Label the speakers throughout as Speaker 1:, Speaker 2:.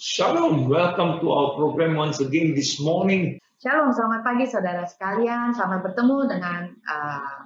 Speaker 1: Shalom, welcome to our program once again this morning.
Speaker 2: Shalom, selamat pagi saudara sekalian. Selamat bertemu dengan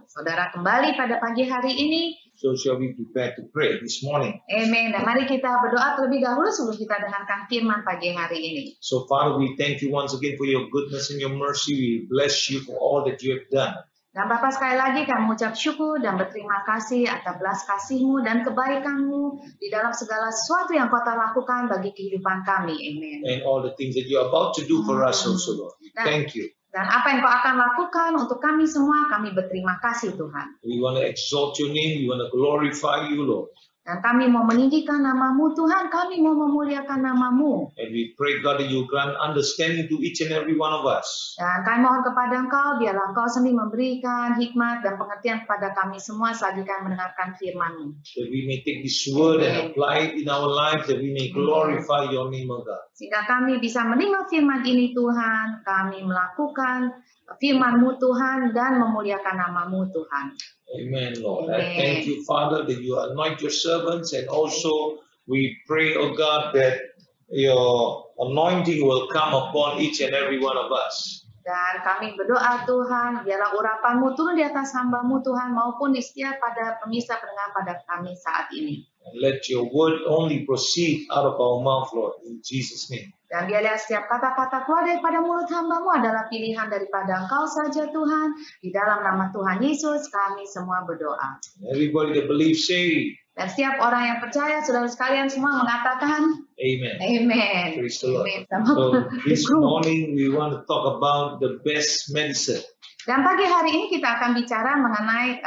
Speaker 2: saudara kembali pada pagi hari ini.
Speaker 1: So shall we prepare to pray this morning?
Speaker 2: Amen. Dan mari kita berdoa terlebih dahulu sebelum kita dengarkan firman pagi hari ini.
Speaker 1: So Father, we thank you once again for your goodness and your mercy. We bless you for all that you have done.
Speaker 2: Dan Bapa, sekali lagi kami mengucap syukur dan berterima kasih atas belas kasih-Mu dan kebaikan-Mu di dalam segala sesuatu yang Kau telah lakukan bagi kehidupan kami. Amen.
Speaker 1: And all the things that you are about to do for us also, Lord. Thank you.
Speaker 2: Dan apa yang Kau akan lakukan untuk kami semua, kami berterima kasih Tuhan.
Speaker 1: We want to exalt your name. We want to glorify you, Lord.
Speaker 2: Dan kami mau meninggikan nama-Mu Tuhan, kami mau memuliakan nama-Mu.
Speaker 1: And we pray, God, that you grant understanding to each and every one of us.
Speaker 2: Dan kami mohon kepada Engkau, biarlah Engkau sendiri memberikan hikmat dan pengertian kepada kami semua selagi kami mendengarkan firman-Mu.
Speaker 1: That we may take this word and apply it in our lives, that we may glorify your name, O God.
Speaker 2: Sehingga kami bisa menerima firman ini Tuhan, kami melakukan firman-Mu Tuhan dan memuliakan nama-Mu Tuhan.
Speaker 1: Amen, Lord.
Speaker 2: Amen.
Speaker 1: I thank you, Father, that you anoint your servants, and also we pray, oh God, that your anointing will come upon each and every one of us.
Speaker 2: Dan kami berdoa Tuhan, biarlah urapan-Mu turun di atas hamba-Mu Tuhan, maupun di setiap pada pemirsa pendengar pada kami saat ini.
Speaker 1: And let your word only proceed out of our mouth, Lord, in Jesus' name.
Speaker 2: Dan biarlah setiap kata-kata keluar daripada mulut hamba-Mu adalah pilihan daripada Engkau saja Tuhan. Di dalam nama Tuhan Yesus kami semua berdoa.
Speaker 1: Everybody that believes, say
Speaker 2: Dan setiap orang yang percaya, saudara sekalian semua mengatakan
Speaker 1: amen.
Speaker 2: Amen.
Speaker 1: Praise the Lord.
Speaker 2: Amen.
Speaker 1: So this morning we want to talk about the best medicine.
Speaker 2: Dan pagi hari ini kita akan bicara mengenai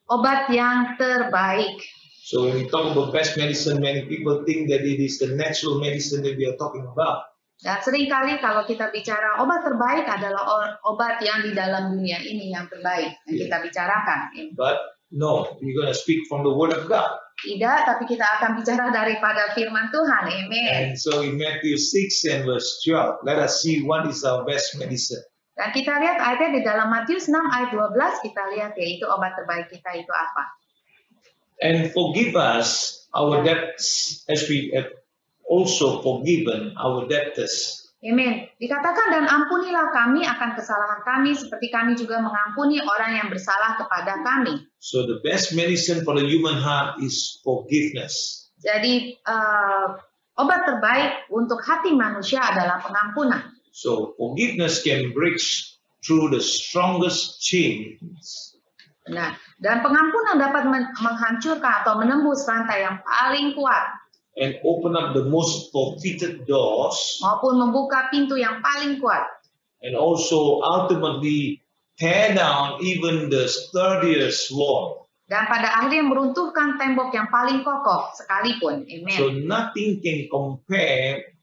Speaker 2: obat yang terbaik.
Speaker 1: So when we talk about best medicine, many people think that it is the natural medicine that we are talking about.
Speaker 2: Dan seringkali kalau kita bicara obat terbaik adalah obat yang di dalam dunia ini yang terbaik yang kita bicarakan.
Speaker 1: But no, we're going to speak from the Word of God.
Speaker 2: Tidak, tapi kita akan bicara daripada firman Tuhan. Amen.
Speaker 1: And so in Matthew 6 and verse 12, let us see what is our best medicine.
Speaker 2: Dan kita lihat ayatnya di dalam Matius 6 ayat 12, kita lihat yaitu obat terbaik kita itu apa.
Speaker 1: And forgive us our debts as we have also forgiven our debtors.
Speaker 2: Amin. Dikatakan dan ampunilah kami akan kesalahan kami seperti kami juga mengampuni orang yang bersalah kepada kami.
Speaker 1: So the best medicine for the human heart is forgiveness.
Speaker 2: Jadi obat terbaik untuk hati manusia adalah pengampunan.
Speaker 1: So forgiveness can break through the strongest chains.
Speaker 2: Nah, dan pengampunan dapat menghancurkan atau menembus rantai yang paling kuat.
Speaker 1: And open up the most forfeited doors.
Speaker 2: Maupun membuka pintu yang paling kuat.
Speaker 1: And also ultimately tear down even the sturdiest wall.
Speaker 2: Dan pada akhirnya meruntuhkan tembok yang paling kokoh sekalipun. Amen.
Speaker 1: So nothing can compare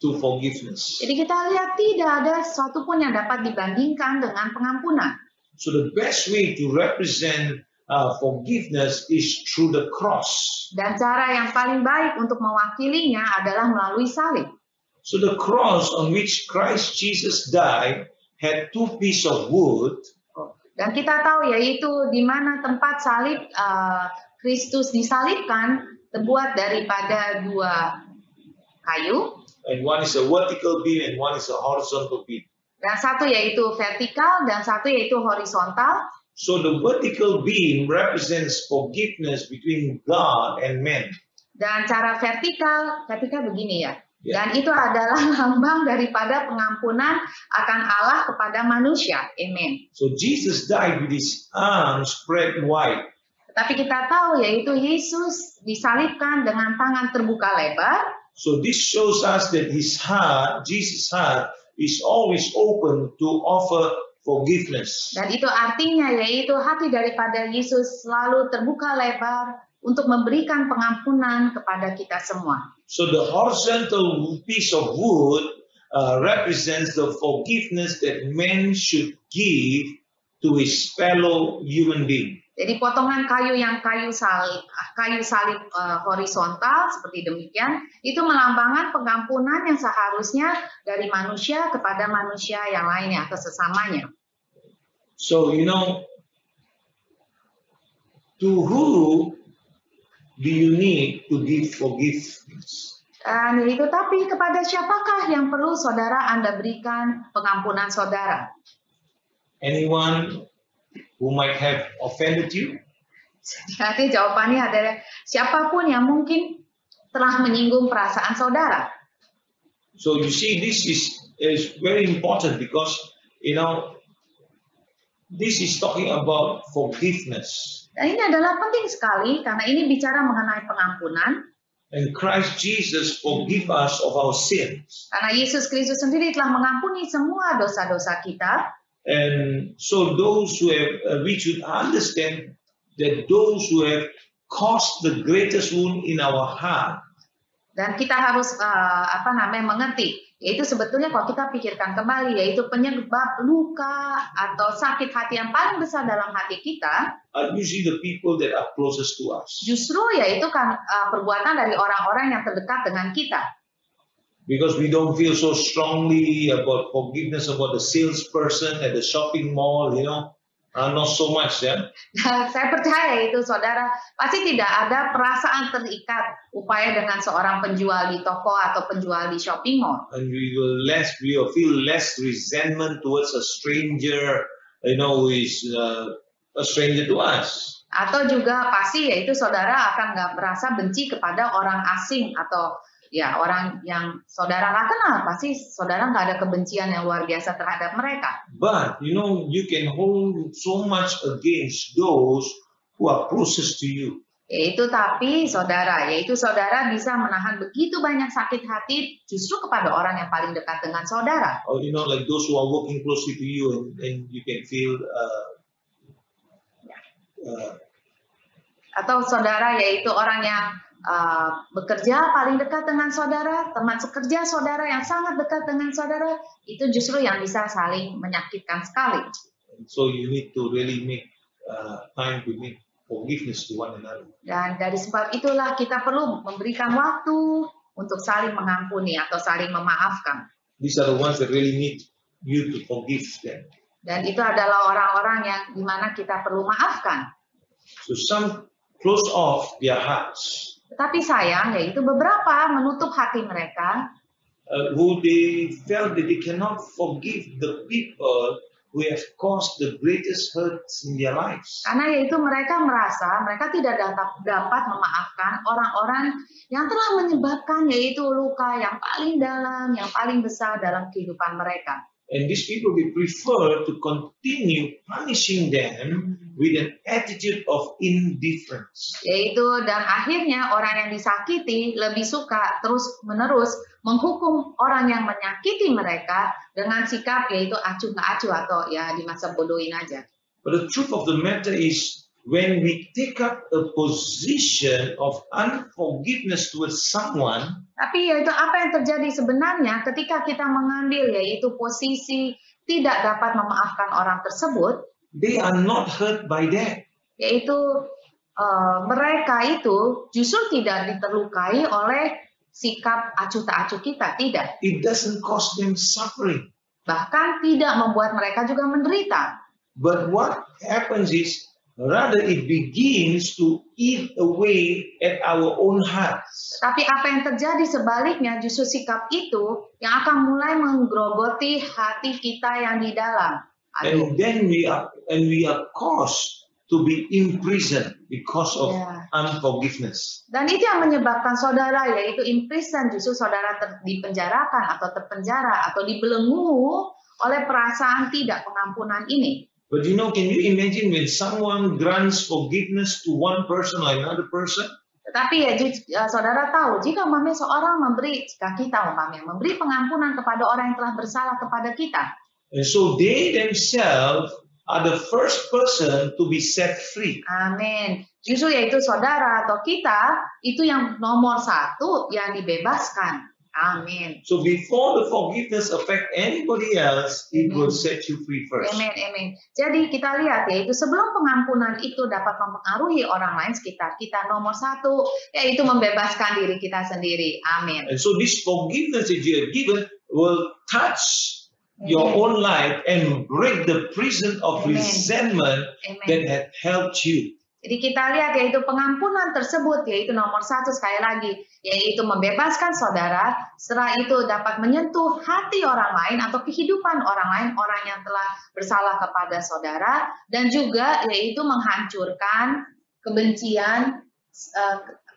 Speaker 1: to forgiveness.
Speaker 2: Jadi kita lihat tidak ada sesuatu pun yang dapat dibandingkan dengan pengampunan.
Speaker 1: So the best way to represent forgiveness is through the cross.
Speaker 2: Dan cara yang paling baik untuk mewakilinya adalah melalui salib.
Speaker 1: So the cross on which Christ Jesus died had two pieces of wood.
Speaker 2: Dan kita tahu yaitu di mana tempat salib Kristus disalibkan terbuat daripada dua kayu.
Speaker 1: And one is a vertical beam and one is a horizontal beam.
Speaker 2: Dan satu yaitu vertikal dan satu yaitu horizontal.
Speaker 1: So the vertical beam represents forgiveness between God and man.
Speaker 2: Dan cara vertikal begini ya. Dan itu adalah lambang daripada pengampunan akan Allah kepada manusia. Amen.
Speaker 1: So Jesus died with his arms spread wide.
Speaker 2: Tapi kita tahu yaitu Yesus disalibkan dengan tangan terbuka lebar.
Speaker 1: So this shows us that his heart, Jesus' heart, is always open to offer forgiveness.
Speaker 2: Dan itu artinya yaitu hati daripada Yesus selalu terbuka lebar untuk memberikan pengampunan kepada kita semua.
Speaker 1: So the horizontal piece of wood represents the forgiveness that man should give to his fellow human being.
Speaker 2: Jadi potongan kayu yang kayu salib horizontal seperti demikian itu melambangkan pengampunan yang seharusnya dari manusia kepada manusia yang lainnya atau sesamanya.
Speaker 1: So to who do you need to give forgiveness?
Speaker 2: Dan itu tapi kepada siapakah yang perlu saudara Anda berikan pengampunan saudara?
Speaker 1: Anyone who might have offended you?
Speaker 2: Jadi jawabannya adalah siapapun yang mungkin telah menyinggung perasaan saudara.
Speaker 1: So you see, this is very important because, this is talking about forgiveness.
Speaker 2: Dan ini adalah penting sekali karena ini bicara mengenai pengampunan.
Speaker 1: And Christ Jesus forgive us of our sins.
Speaker 2: Karena Yesus Kristus sendiri telah mengampuni semua dosa-dosa kita.
Speaker 1: And so those who have, we should understand that those who have caused the greatest wound in our heart.
Speaker 2: Dan kita harus mengerti, yaitu sebetulnya kalau kita pikirkan kembali, yaitu penyebab luka atau sakit hati yang paling besar dalam hati kita.
Speaker 1: Usually the people that are closest to us.
Speaker 2: Justru yaitu kan perbuatan dari orang-orang yang terdekat dengan kita.
Speaker 1: Because we don't feel so strongly about forgiveness about the salesperson at the shopping mall, not so much, ya.
Speaker 2: Saya percaya itu saudara pasti tidak ada perasaan terikat upaya dengan seorang penjual di toko atau penjual di shopping mall.
Speaker 1: And we will feel less resentment towards a stranger, who is a stranger to us.
Speaker 2: Atau juga pasti yaitu saudara akan nggak merasa benci kepada orang asing atau ya orang yang saudara nggak kenal, pasti saudara nggak ada kebencian yang luar biasa terhadap mereka.
Speaker 1: But you can hold so much against those who are closest to you.
Speaker 2: Yaitu saudara bisa menahan begitu banyak sakit hati justru kepada orang yang paling dekat dengan saudara.
Speaker 1: Or like those who are working closely to you, and you can feel.
Speaker 2: Atau saudara yaitu orang yang bekerja paling dekat dengan saudara, teman sekerja saudara yang sangat dekat dengan saudara, itu justru yang bisa saling menyakitkan sekali.
Speaker 1: So you need to really make time to make forgiveness to one another.
Speaker 2: Dan dari sebab itulah kita perlu memberikan waktu untuk saling mengampuni atau saling memaafkan.
Speaker 1: These are the ones that really need you to forgive them.
Speaker 2: Dan itu adalah orang-orang yang dimana kita perlu maafkan.
Speaker 1: So some close off their hearts.
Speaker 2: Tetapi sayang, yaitu beberapa menutup hati mereka,
Speaker 1: who they felt that they cannot forgive the people who have caused the greatest hurts in their lives.
Speaker 2: Karena yaitu mereka merasa mereka tidak dapat memaafkan orang-orang yang telah menyebabkan yaitu luka yang paling dalam, yang paling besar dalam kehidupan mereka.
Speaker 1: And these people, they prefer to continue punishing them with an attitude of indifference.
Speaker 2: Yaitu dan akhirnya orang yang disakiti lebih suka terus-menerus menghukum orang yang menyakiti mereka dengan sikap yaitu acuh nggak acuh atau ya di masa bodohin aja.
Speaker 1: But the truth of the matter is, when we take up a position of unforgiveness towards someone,
Speaker 2: tapi yaitu apa yang terjadi sebenarnya ketika kita mengambil yaitu posisi tidak dapat memaafkan orang tersebut,
Speaker 1: they are not hurt by that.
Speaker 2: Yaitu mereka itu justru tidak diterlukai oleh sikap acuh tak acuh kita, tidak.
Speaker 1: It doesn't cause them suffering.
Speaker 2: Bahkan tidak membuat mereka juga menderita.
Speaker 1: But what happens is, rather it begins to eat away at our own hearts.
Speaker 2: Tapi apa yang terjadi sebaliknya, justru sikap itu yang akan mulai menggerogoti hati kita yang di dalam.
Speaker 1: And then we are caused to be imprisoned because of unforgiveness.
Speaker 2: Dan itu yang menyebabkan saudara yaitu imprisoned, justru saudara dipenjarakan atau terpenjara atau dibelenggu oleh perasaan tidak pengampunan ini.
Speaker 1: But can you imagine when someone grants forgiveness to one person or another person?
Speaker 2: Tetapi saudara tahu, jika seorang jika kita memberi pengampunan kepada orang yang telah bersalah kepada kita.
Speaker 1: And so they themselves are the first person to be set free.
Speaker 2: Amin. Justru yaitu saudara atau kita itu yang nomor satu yang dibebaskan. Amin.
Speaker 1: So before the forgiveness affect anybody else, it will set you free first.
Speaker 2: Amin, amin. Jadi kita lihat yaitu sebelum pengampunan itu dapat mempengaruhi orang lain sekitar kita, nomor satu yaitu membebaskan diri kita sendiri. Amin.
Speaker 1: And so this forgiveness that you have given will touch your own life and break the prison of resentment that had helped you.
Speaker 2: Jadi kita lihat yaitu pengampunan tersebut, yaitu nomor 1 sekali lagi, yaitu membebaskan saudara, setelah itu dapat menyentuh hati orang lain atau kehidupan orang lain, orang yang telah bersalah kepada saudara, dan juga yaitu menghancurkan kebencian,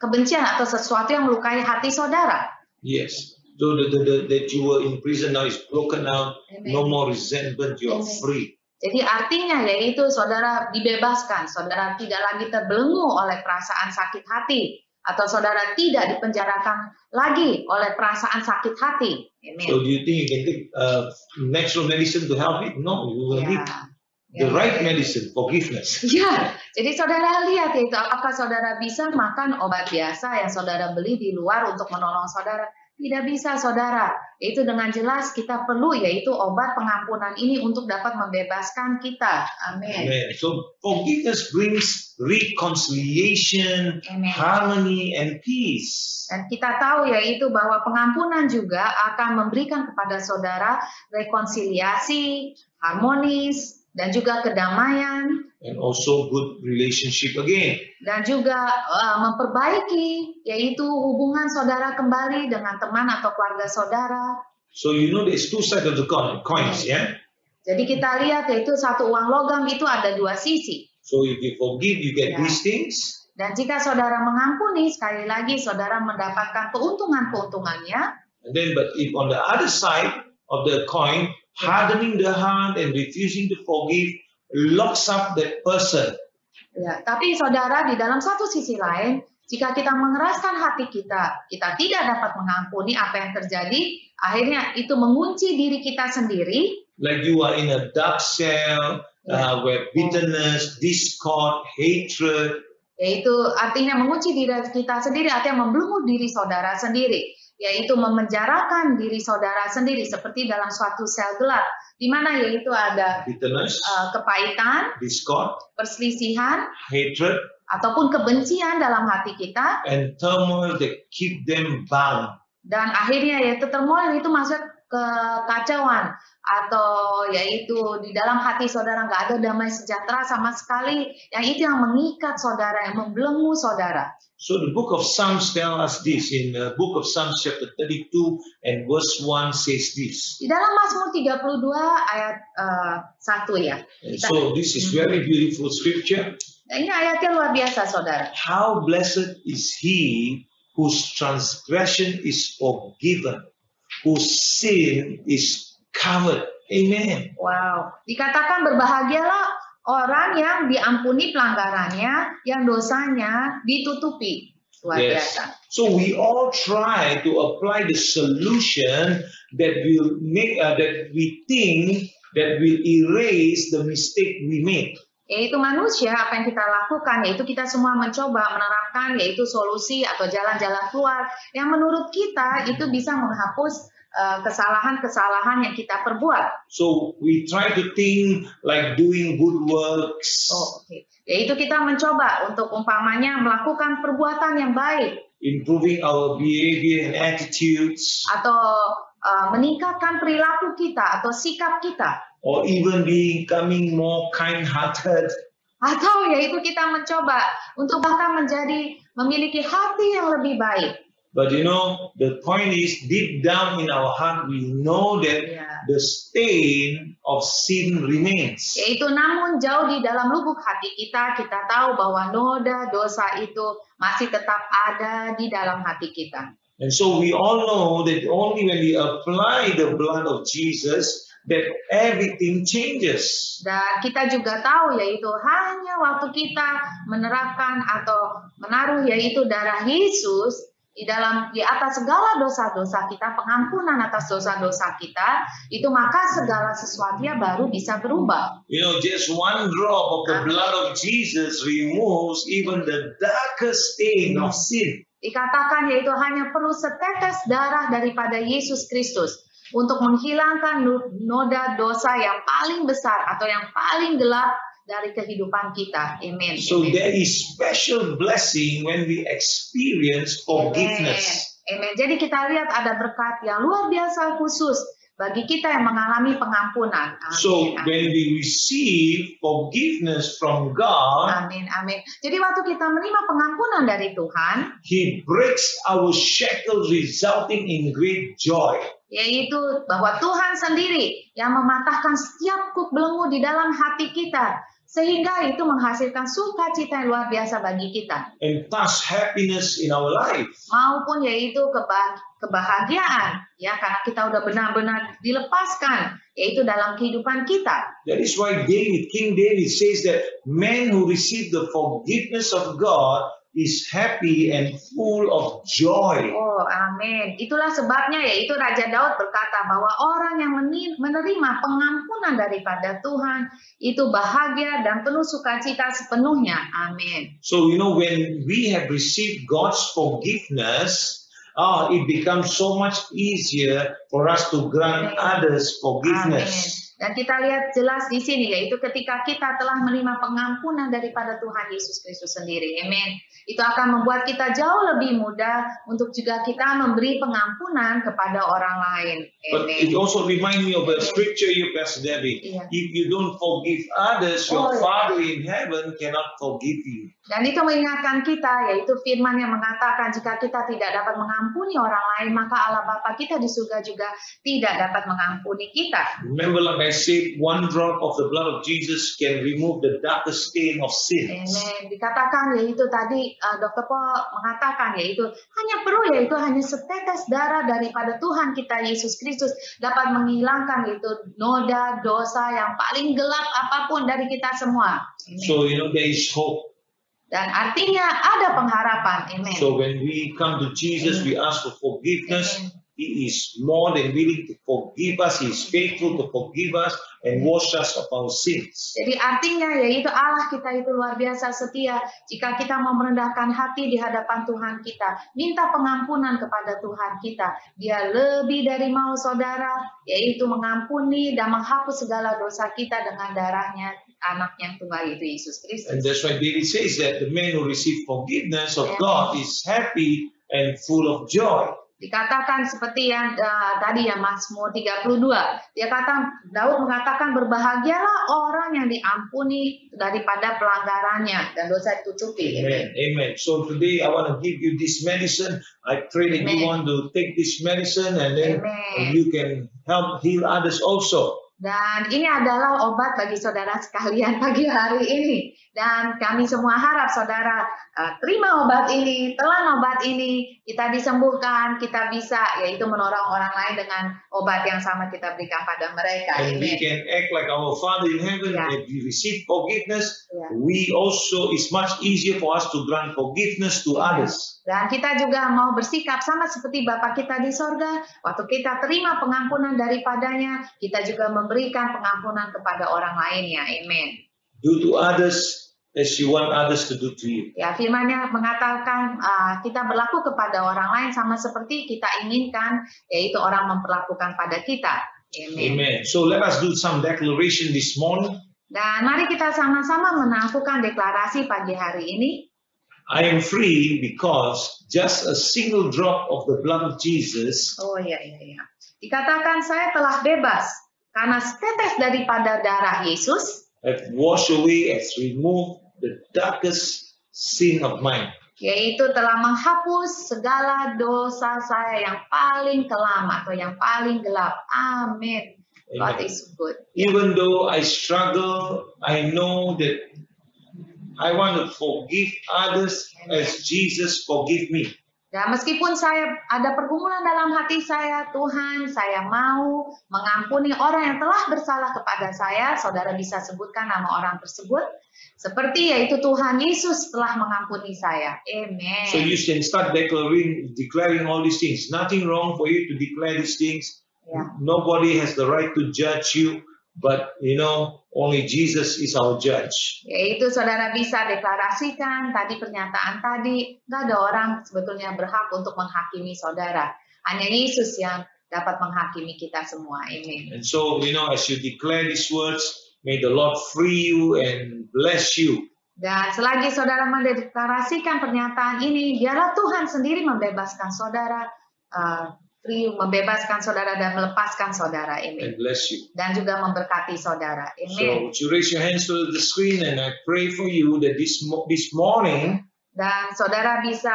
Speaker 2: kebencian atau sesuatu yang melukai hati saudara.
Speaker 1: Yes. So that you were in prison now is broken out.
Speaker 2: Amen.
Speaker 1: No more resentment. You are
Speaker 2: Amen.
Speaker 1: free.
Speaker 2: Jadi artinya yaitu saudara dibebaskan, saudara tidak lagi terbelenggu oleh perasaan sakit hati, atau saudara tidak dipenjarakan lagi oleh perasaan sakit hati. Amen.
Speaker 1: So do you think you can take natural medicine to help it? No, you will need the
Speaker 2: Ya.
Speaker 1: right medicine, forgiveness.
Speaker 2: Ya, jadi saudara lihat yaitu apakah saudara bisa makan obat biasa yang saudara beli di luar untuk menolong saudara? Tidak bisa, saudara. Itu dengan jelas kita perlu yaitu obat pengampunan ini untuk dapat membebaskan kita. Amin.
Speaker 1: Amen. So forgiveness brings reconciliation,
Speaker 2: Amen.
Speaker 1: harmony, and peace.
Speaker 2: Dan kita tahu yaitu bahwa pengampunan juga akan memberikan kepada saudara rekonsiliasi, harmonis, dan juga kedamaian,
Speaker 1: And also good relationship again.
Speaker 2: dan juga memperbaiki yaitu hubungan saudara kembali dengan teman atau keluarga saudara.
Speaker 1: So you know there's two sides of the coins, yeah?
Speaker 2: Jadi kita lihat yaitu satu uang logam itu ada dua sisi.
Speaker 1: So if you forgive, you get
Speaker 2: Yeah.
Speaker 1: these things.
Speaker 2: Dan jika saudara mengampuni, sekali lagi saudara mendapatkan keuntungan-keuntungannya.
Speaker 1: And then, but if on the other side of the coin, hardening the heart and refusing to forgive locks up that person.
Speaker 2: Ya, tapi saudara di dalam satu sisi lain, jika kita mengeraskan hati kita, kita tidak dapat mengampuni apa yang terjadi, akhirnya itu mengunci diri kita sendiri.
Speaker 1: Like you are in a dark cell where bitterness, discord, hatred,
Speaker 2: Yaitu artinya mengunci diri kita sendiri, artinya membelenggu diri saudara sendiri. Yaitu memenjarakan diri saudara sendiri seperti dalam suatu sel gelap. Di mana yaitu ada
Speaker 1: bitterness,
Speaker 2: kepahitan,
Speaker 1: discord,
Speaker 2: perselisihan,
Speaker 1: hatred,
Speaker 2: ataupun kebencian dalam hati kita.
Speaker 1: and turmoil that keep them bound.
Speaker 2: Dan akhirnya yaitu turmoil itu masuk ke kacauan, atau yaitu di dalam hati saudara nggak ada damai sejahtera sama sekali, yang itu yang mengikat saudara, yang membelenggu saudara.
Speaker 1: So the book of Psalms tells us this. In the book of Psalms chapter 32 and verse 1 says this.
Speaker 2: Di dalam Mazmur 32 ayat 1 ya.
Speaker 1: And so this is very beautiful scripture.
Speaker 2: Ini ayatnya luar biasa saudara.
Speaker 1: How blessed is he whose transgression is forgiven, whose sin is covered. Amen.
Speaker 2: Wow. Dikatakan berbahagialah orang yang diampuni pelanggarannya, yang dosanya ditutupi. Luar biasa.
Speaker 1: So we all try to apply the solution that will make that we think that will erase the mistake we made.
Speaker 2: Yaitu manusia, apa yang kita lakukan, yaitu kita semua mencoba menerapkan yaitu solusi atau jalan-jalan keluar yang menurut kita itu bisa menghapus kesalahan-kesalahan yang kita perbuat.
Speaker 1: So we try to think like doing good works,
Speaker 2: Yaitu kita mencoba untuk umpamanya melakukan perbuatan yang baik,
Speaker 1: improving our behavior and attitudes,
Speaker 2: atau meningkatkan perilaku kita atau sikap kita,
Speaker 1: or even becoming more kind-hearted.
Speaker 2: atau yaitu kita mencoba untuk bahkan menjadi memiliki hati yang lebih baik.
Speaker 1: But you know, the point is, deep down in our heart, we know that the stain of sin remains.
Speaker 2: Yaitu namun jauh di dalam lubuk hati kita, kita tahu bahwa noda dosa itu masih tetap ada di dalam hati kita.
Speaker 1: And so we all know that only when we apply the blood of Jesus, that everything changes.
Speaker 2: Dan kita juga tahu yaitu hanya waktu kita menerapkan atau menaruh yaitu darah Yesus di atas segala dosa-dosa kita, pengampunan atas dosa-dosa kita, itu maka segala sesuatunya baru bisa berubah.
Speaker 1: You know, just one drop of the blood of Jesus removes even the darkest stain of sin.
Speaker 2: Dikatakan yaitu hanya perlu setetes darah daripada Yesus Kristus untuk menghilangkan noda dosa yang paling besar atau yang paling gelap dari kehidupan kita. Amen.
Speaker 1: So there is special blessing when we experience forgiveness.
Speaker 2: Amen. Jadi kita lihat ada berkat yang luar biasa khusus bagi kita yang mengalami pengampunan.
Speaker 1: So
Speaker 2: Amin.
Speaker 1: when we receive forgiveness from God,
Speaker 2: Amin. Amin. Jadi waktu kita menerima pengampunan dari Tuhan,
Speaker 1: He breaks our shackles, resulting in great joy.
Speaker 2: yaitu bahwa Tuhan sendiri yang mematahkan setiap kuk belenggu di dalam hati kita, sehingga itu menghasilkan sukacita yang luar biasa bagi kita,
Speaker 1: And thus happiness in our life.
Speaker 2: maupun yaitu kebahagiaan, ya, karena kita udah benar-benar dilepaskan, yaitu dalam kehidupan kita.
Speaker 1: That is why King David says that man who receive the forgiveness of God is happy and full of joy.
Speaker 2: Oh, amin. Itulah sebabnya yaitu Raja Daud berkata bahwa orang yang menerima pengampunan daripada Tuhan itu bahagia dan penuh sukacita sepenuhnya. Amin.
Speaker 1: So, when we have received God's forgiveness, it becomes so much easier for us to grant others forgiveness.
Speaker 2: Amin. Dan kita lihat jelas di sini yaitu ketika kita telah menerima pengampunan daripada Tuhan Yesus Kristus sendiri. Amin. Itu akan membuat kita jauh lebih mudah untuk juga kita memberi pengampunan kepada orang lain.
Speaker 1: But it also reminds me of a scripture here, Pastor Debbie.
Speaker 2: Yeah.
Speaker 1: If you don't forgive others, your Father in heaven cannot forgive you.
Speaker 2: Dan itu mengingatkan kita, yaitu firman yang mengatakan jika kita tidak dapat mengampuni orang lain, maka Allah Bapa kita di surga juga tidak dapat mengampuni kita.
Speaker 1: Remember, like I said, one drop of the blood of Jesus can remove the darkest stain of sin.
Speaker 2: Amen. Dikatakan yaitu tadi Dr. Paul mengatakan yaitu hanya setetes darah daripada Tuhan kita Yesus Kristus dapat menghilangkan yaitu noda dosa yang paling gelap apapun dari kita semua. Amen.
Speaker 1: So, there is hope.
Speaker 2: Dan artinya ada pengharapan. Amen.
Speaker 1: So when we come to Jesus, we ask for forgiveness. He is more than willing to forgive us. He is faithful to forgive us and wash us of our sins.
Speaker 2: Jadi artinya yaitu Allah kita itu luar biasa setia. Jika kita mau merendahkan hati di hadapan Tuhan kita, minta pengampunan kepada Tuhan kita, Dia lebih dari mau saudara, yaitu mengampuni dan menghapus segala dosa kita dengan darahnya anak yang tunggal itu Yesus Kristus.
Speaker 1: And that's why David says that the man who receives forgiveness of God is happy and full of joy.
Speaker 2: Dikatakan seperti yang tadi ya Mazmur 32. Daud mengatakan berbahagialah orang yang diampuni daripada pelanggarannya dan dosa ditutupi.
Speaker 1: Amen. Amen. So today I want to give you this medicine. I pray that you want to take this medicine and then you can help heal others also.
Speaker 2: Dan ini adalah obat bagi saudara sekalian pagi hari ini. Dan kami semua harap saudara terima obat ini, telan obat ini, kita disembuhkan, kita bisa yaitu menolong orang lain dengan obat yang sama kita berikan pada mereka.
Speaker 1: And we can act like our Father in heaven. If we receive forgiveness, we also, it's much easier for us to grant forgiveness to others.
Speaker 2: Dan kita juga mau bersikap sama seperti Bapa kita di sorga. Waktu kita terima pengampunan daripadanya, kita juga memberikan pengampunan kepada orang lainnya. Amen.
Speaker 1: Do to others as you want others to do to you.
Speaker 2: Ya, firman-Nya mengatakan kita berlaku kepada orang lain sama seperti kita inginkan, yaitu orang memperlakukan pada kita. Amen.
Speaker 1: Amen. So let us do some declaration this morning.
Speaker 2: Dan mari kita sama-sama melakukan deklarasi pagi hari ini.
Speaker 1: I am free because just a single drop of the blood of Jesus.
Speaker 2: Oh iya. Dikatakan saya telah bebas karena setetes daripada darah Yesus
Speaker 1: Have washed away, has removed the darkest sin of mine.
Speaker 2: Yaitu telah menghapus segala dosa saya yang paling kelam atau yang paling gelap. Amin. God is good.
Speaker 1: Even though I struggle, I know that I want to forgive others as Jesus forgive me.
Speaker 2: Dan meskipun saya ada pergumulan dalam hati saya, Tuhan, saya mau mengampuni orang yang telah bersalah kepada saya. Saudara bisa sebutkan nama orang tersebut. Seperti yaitu Tuhan Yesus telah mengampuni saya. Amen.
Speaker 1: So you can start declaring all these things. Nothing wrong for you to declare these things.
Speaker 2: Yeah.
Speaker 1: Nobody has the right to judge you. But, only Jesus is our judge.
Speaker 2: Yaitu saudara bisa deklarasikan tadi pernyataan tadi, nggak ada orang sebetulnya berhak untuk menghakimi saudara. Hanya Yesus yang dapat menghakimi kita semua. Amin.
Speaker 1: And so, as you declare these words, may the Lord free you and bless you.
Speaker 2: Dan selagi saudara mendeklarasikan pernyataan ini, biarlah Tuhan sendiri membebaskan saudara. free, membebaskan saudara dan melepaskan saudara.
Speaker 1: and
Speaker 2: Amin.
Speaker 1: bless you.
Speaker 2: Dan juga memberkati saudara.
Speaker 1: So,
Speaker 2: Amin.
Speaker 1: would you raise your hands to the screen, and I pray for you that this morning
Speaker 2: Dan saudara bisa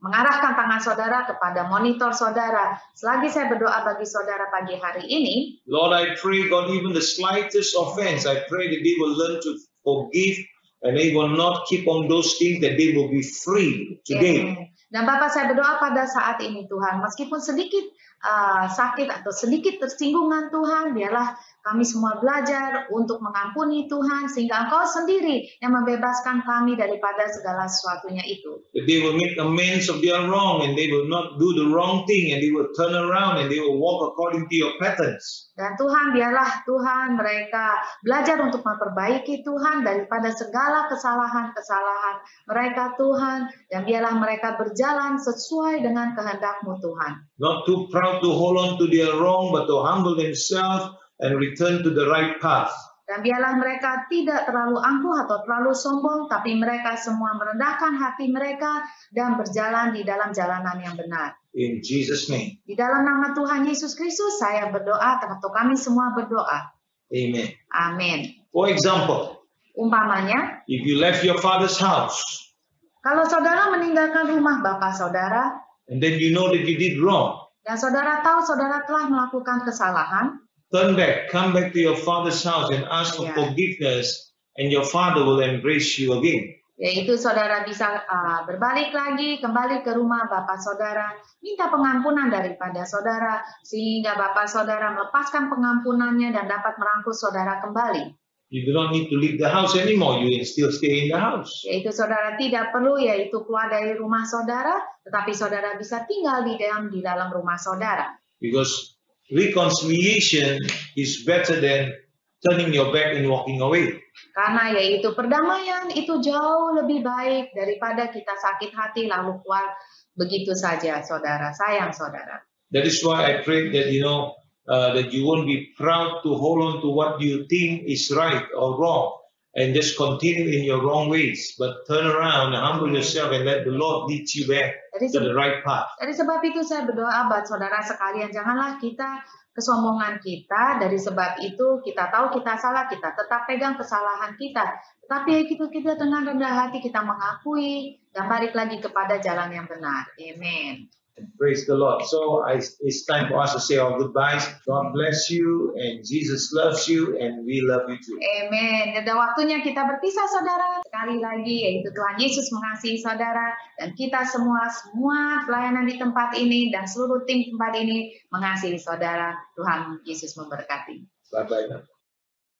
Speaker 2: mengarahkan tangan saudara kepada monitor saudara. Selagi saya berdoa bagi saudara pagi hari ini,
Speaker 1: Lord, I pray, God, even the slightest offense, I pray that they will learn to forgive and they will not keep on those things, that they will be free today.
Speaker 2: Amen. Dan Bapak, saya berdoa pada saat ini Tuhan, meskipun sedikit sakit atau sedikit tersinggungan Tuhan, biarlah kami semua belajar untuk mengampuni Tuhan, sehingga Engkau sendiri yang membebaskan kami daripada segala sesuatunya itu.
Speaker 1: That they will make amends of their wrong and they will not do the wrong thing and they will turn around and they will walk according to your patterns.
Speaker 2: Dan Tuhan, biarlah Tuhan mereka belajar untuk memperbaiki Tuhan daripada segala kesalahan-kesalahan mereka Tuhan, dan biarlah mereka berjalan sesuai dengan kehendak-Mu Tuhan.
Speaker 1: Not too proud to hold on to their wrong, but to humble themselves and return to the right path.
Speaker 2: Dan biarlah mereka tidak terlalu angkuh atau terlalu sombong, tapi mereka semua merendahkan hati mereka dan berjalan di dalam jalanan yang benar.
Speaker 1: In Jesus' name,
Speaker 2: Di dalam nama Tuhan Yesus Kristus, saya berdoa, atau kami semua berdoa.
Speaker 1: amen.
Speaker 2: Amin.
Speaker 1: For example,
Speaker 2: Umpamanya,
Speaker 1: if you left your father's house
Speaker 2: kalau saudara meninggalkan rumah bapak saudara,
Speaker 1: and then you know that you did wrong,
Speaker 2: dan saudara tahu saudara telah melakukan kesalahan,
Speaker 1: turn back, come back to your father's house and ask for
Speaker 2: Yeah.
Speaker 1: forgiveness, and your father will embrace you again.
Speaker 2: yaitu saudara bisa berbalik lagi, kembali ke rumah bapak saudara, minta pengampunan daripada saudara, sehingga bapak saudara melepaskan pengampunannya dan dapat merangkul saudara kembali.
Speaker 1: You do not need to leave the house anymore. You can still stay in the house.
Speaker 2: Yaitu saudara tidak perlu yaitu keluar dari rumah saudara, tetapi saudara bisa tinggal di dalam rumah saudara.
Speaker 1: Because reconciliation is better than turning your back and walking away.
Speaker 2: Karena yaitu perdamaian itu jauh lebih baik daripada kita sakit hati lalu keluar begitu saja, saudara. Sayang saudara.
Speaker 1: That is why I pray that that you won't be proud to hold on to what you think is right or wrong and just continue in your wrong ways, but turn around and humble yourself and let the Lord lead you back to the right path.
Speaker 2: Dari sebab itu saya berdoa buat saudara sekalian, janganlah kita kesombongan kita, dari sebab itu kita tahu kita salah, kita tetap pegang kesalahan kita. Tetapi itu kita dengan rendah hati kita mengakui dan balik lagi kepada jalan yang benar. Amen.
Speaker 1: Praise the Lord. So it's time for us to say our goodbyes. God bless you, and Jesus loves you, and we love you too.
Speaker 2: Amen. Dan waktunya kita berpisah saudara. Sekali lagi yaitu Tuhan Yesus mengasihi saudara, dan kita semua pelayanan di tempat ini dan seluruh tim tempat ini mengasihi saudara. Tuhan Yesus memberkati.
Speaker 1: Bye-bye now.